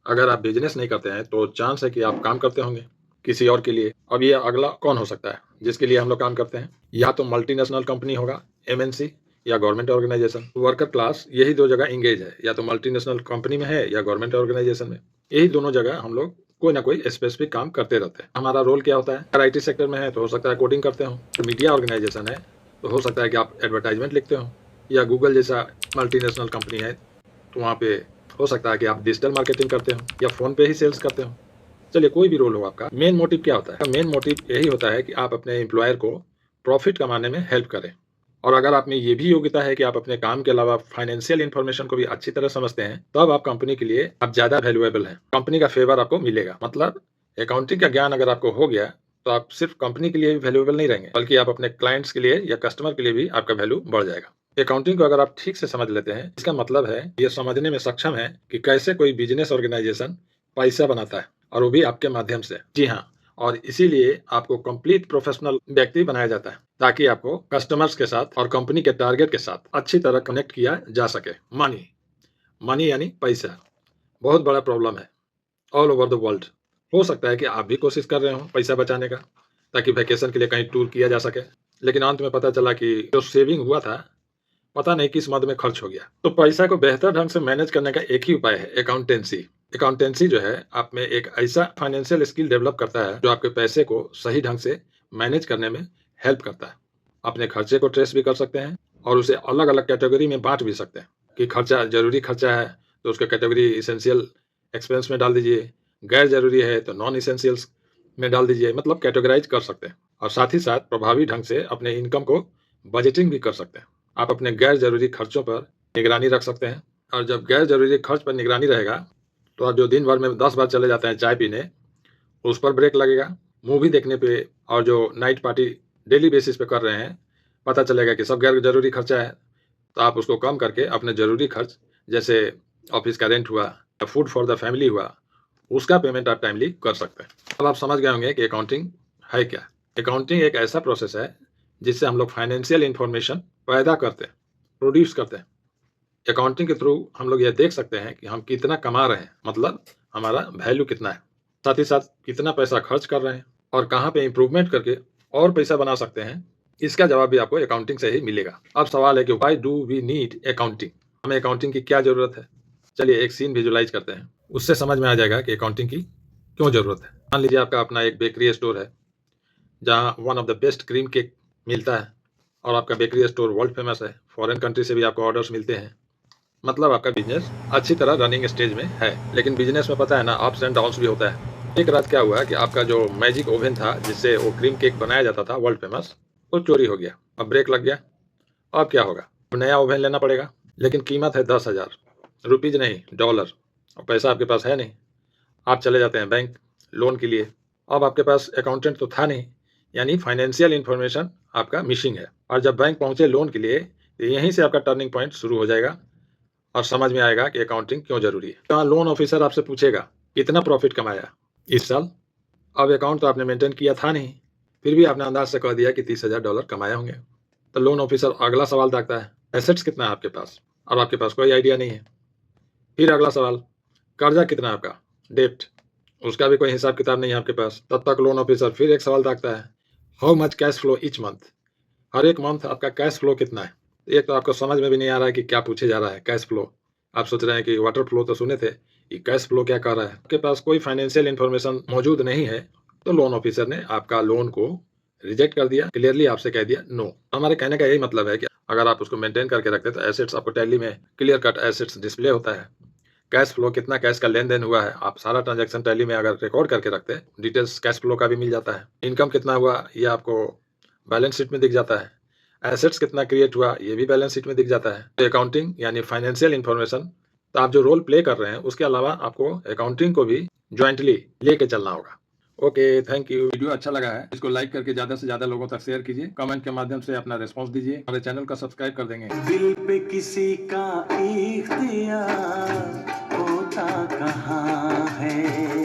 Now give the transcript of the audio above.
अगर आप बिजनेस नहीं करते हैं तो चांस है कि आप काम करते होंगे किसी और के लिए। अब ये अगला कौन हो सकता है जिसके लिए हम लोग काम करते हैं? या तो मल्टीनेशनल कंपनी होगा, एमएनसी, या गवर्नमेंट ऑर्गेनाइजेशन। वर्कर क्लास यही दो जगह इंगेज है, या तो मल्टीनेशनल कंपनी में है या गवर्नमेंट ऑर्गेनाइजेशन में। यही दोनों जगह हम लोग कोई ना कोई स्पेसिफिक काम करते रहते हैं। हमारा रोल क्या होता है? अगर आईटी सेक्टर में है तो हो सकता है कोडिंग करते हो, तो मीडिया ऑर्गेनाइजेशन है तो हो सकता है कि आप एडवर्टाइजमेंट लिखते हो, या गूगल जैसा मल्टीनेशनल कंपनी है तो वहाँ पे हो सकता है कि आप डिजिटल मार्केटिंग करते हो या फ़ोन पे ही सेल्स करते हो। चलिए, कोई भी रोल हो आपका, मेन मोटिव क्या होता है? मेन मोटिव यही होता है कि आप अपने एम्प्लॉयर को प्रॉफ़िट कमाने में हेल्प करें। और अगर आप में ये भी योग्यता है कि आप अपने काम के अलावा फाइनेंशियल इन्फॉर्मेशन को भी अच्छी तरह समझते हैं, तब आप कंपनी के लिए आप ज़्यादा वैल्यूएबल हैं। कंपनी का फ़ेवर आपको मिलेगा। मतलब अकाउंटिंग का ज्ञान अगर आपको हो गया, तो आप सिर्फ़ कंपनी के लिए ही वैल्यूएबल नहीं रहेंगे, बल्कि आप अपने क्लाइंट्स के लिए या कस्टमर के लिए भी आपका वैल्यू बढ़ जाएगा। अकाउंटिंग को अगर आप ठीक से समझ लेते हैं, इसका मतलब है ये समझने में सक्षम है कि कैसे कोई बिज़नेस ऑर्गेनाइज़ेशन पैसा बनाता है, और वो भी आपके माध्यम से। जी हाँ, और इसीलिए आपको कंप्लीट प्रोफेशनल व्यक्ति बनाया जाता है, ताकि आपको कस्टमर्स के साथ और कंपनी के टारगेट के साथ अच्छी तरह कनेक्ट किया जा सके। मनी, मनी यानी पैसा, बहुत बड़ा प्रॉब्लम है ऑल ओवर द वर्ल्ड। हो सकता है कि आप भी कोशिश कर रहे हो पैसा बचाने का, ताकि वैकेशन के लिए कहीं टूर किया जा सके। लेकिन अंत में पता चला कि जो सेविंग हुआ था, पता नहीं किस मद में खर्च हो गया। तो पैसा को बेहतर ढंग से मैनेज करने का एक ही उपाय है, अकाउंटेंसी। अकाउंटेंसी जो है, आप में एक ऐसा फाइनेंशियल स्किल डेवलप करता है जो आपके पैसे को सही ढंग से मैनेज करने में हेल्प करता है। अपने खर्चे को ट्रेस भी कर सकते हैं और उसे अलग-अलग कैटेगरी में बाँट भी सकते हैं कि खर्चा ज़रूरी खर्चा है तो उसका कैटेगरी एसेंशियल एक्सपेंस में डाल दीजिए, गैर ज़रूरी है तो नॉन एसेंशियल्स में डाल दीजिए। मतलब कैटेगराइज़ कर सकते हैं, और साथ ही साथ प्रभावी ढंग से अपने इनकम को बजटिंग भी कर सकते हैं। आप अपने गैर ज़रूरी खर्चों पर निगरानी रख सकते हैं, और जब गैर ज़रूरी खर्च पर निगरानी रहेगा, तो आप जो दिन भर में 10 बार चले जाते हैं चाय पीने, उस पर ब्रेक लगेगा। मूवी देखने पे और जो नाइट पार्टी डेली बेसिस पे कर रहे हैं, पता चलेगा कि सब गैर ज़रूरी खर्चा है, तो आप उसको कम करके अपने ज़रूरी खर्च, जैसे ऑफ़िस का रेंट हुआ या फूड फॉर द फैमिली हुआ, उसका पेमेंट आप टाइमली कर सकते हैं। अब आप समझ गए होंगे कि अकाउंटिंग है क्या? अकाउंटिंग एक ऐसा प्रोसेस है, जिससे हम लोग फाइनेंशियल इन्फॉर्मेशन पैदा करते हैं, प्रोड्यूस करते हैं। अकाउंटिंग के थ्रू हम लोग ये देख सकते हैं कि हम कितना कमा रहे हैं, मतलब हमारा वैल्यू कितना है। साथ ही साथ कितना पैसा खर्च कर रहे हैं और कहाँ पे इम्प्रूवमेंट करके और पैसा बना सकते हैं, इसका जवाब भी आपको अकाउंटिंग से ही मिलेगा। अब सवाल है कि why do we need accounting? हमें अकाउंटिंग की क्या ज़रूरत है? चलिए एक सीन विजुअलाइज़ करते हैं, उससे समझ में आ जाएगा कि अकाउंटिंग की क्यों ज़रूरत है। मान लीजिए आपका अपना एक बेकरी स्टोर है, जहाँ one of the best cream cake मिलता है, और आपका बेकरी स्टोर वर्ल्ड फेमस है, फॉरेन कंट्री से भी आपको ऑर्डर्स मिलते हैं। मतलब आपका बिज़नेस अच्छी तरह रनिंग स्टेज में है। लेकिन बिज़नेस में पता है ना, अप्स एंड डाउन्स भी होता है। एक रात क्या हुआ कि आपका जो मैजिक ओवन था, जिससे वो क्रीम केक बनाया जाता था वर्ल्ड फेमस, वो चोरी हो गया। अब ब्रेक लग गया। अब क्या होगा? अब नया ओवन लेना पड़ेगा, लेकिन कीमत है 10,000 रुपीज़, नहीं डॉलर, और पैसा आपके पास है नहीं। आप चले जाते हैं बैंक लोन के लिए। अब आपके पास अकाउंटेंट तो था नहीं, यानी फाइनेंशियल इन्फॉर्मेशन आपका मिसिंग है। और जब बैंक पहुँचे लोन के लिए, तो यहीं से आपका टर्निंग पॉइंट शुरू हो जाएगा, और समझ में आएगा कि अकाउंटिंग क्यों ज़रूरी है। जहाँ लोन ऑफिसर आपसे पूछेगा, कितना प्रॉफिट कमाया इस साल? अब अकाउंट तो आपने मेंटेन किया था नहीं, फिर भी आपने अंदाज से कह दिया कि $30,000 कमाए होंगे। तो लोन ऑफिसर अगला सवाल दागता है, एसेट्स कितना है आपके पास? और आपके पास कोई आइडिया नहीं है। फिर अगला सवाल, कर्जा कितना है आपका? डेब्ट, उसका भी कोई हिसाब किताब नहीं है आपके पास। तब तक लोन ऑफिसर फिर एक सवाल दागता है, how much cash flow each month? हर एक मंथ आपका कैश फ्लो कितना है? एक तो आपको समझ में भी नहीं आ रहा है कि क्या पूछे जा रहा है, कैश फ्लो। आप सोच रहे हैं कि वाटर फ्लो तो सुने थे, ये कैश फ्लो क्या कह रहा है? आपके पास कोई फाइनेंशियल इन्फॉर्मेशन मौजूद नहीं है, तो लोन ऑफिसर ने आपका लोन को रिजेक्ट कर दिया, क्लियरली आपसे कह दिया नो। हमारे कहने का यही मतलब है कि अगर आप उसको मेंटेन करके रखते तो एसेट्स आपको टैली में क्लियर कट एसेट्स डिस्प्ले होता है। कैश फ्लो कितना कैश का लेन देन हुआ है, आप सारा ट्रांजैक्शन टैली में अगर रिकॉर्ड करके रखते हैं, डिटेल्स कैश फ्लो का भी मिल जाता है। इनकम कितना हुआ ये आपको बैलेंस शीट में दिख जाता है। एसेट्स कितना क्रिएट हुआ ये भी बैलेंस शीट में दिख जाता है। अकाउंटिंग यानी फाइनेंशियल इन्फॉर्मेशन, तो आप जो रोल प्ले कर रहे हैं उसके अलावा आपको अकाउंटिंग को भी ज्वाइंटली लेके चलना होगा। Okay, thank you. वीडियो अच्छा लगा है, इसको लाइक करके ज़्यादा से ज़्यादा लोगों तक शेयर कीजिए, कमेंट के माध्यम से अपना रिस्पॉन्स दीजिए, हमारे चैनल का सब्सक्राइब कर देंगे। दिल पे किसी का इख्तियार होता कहाँ है।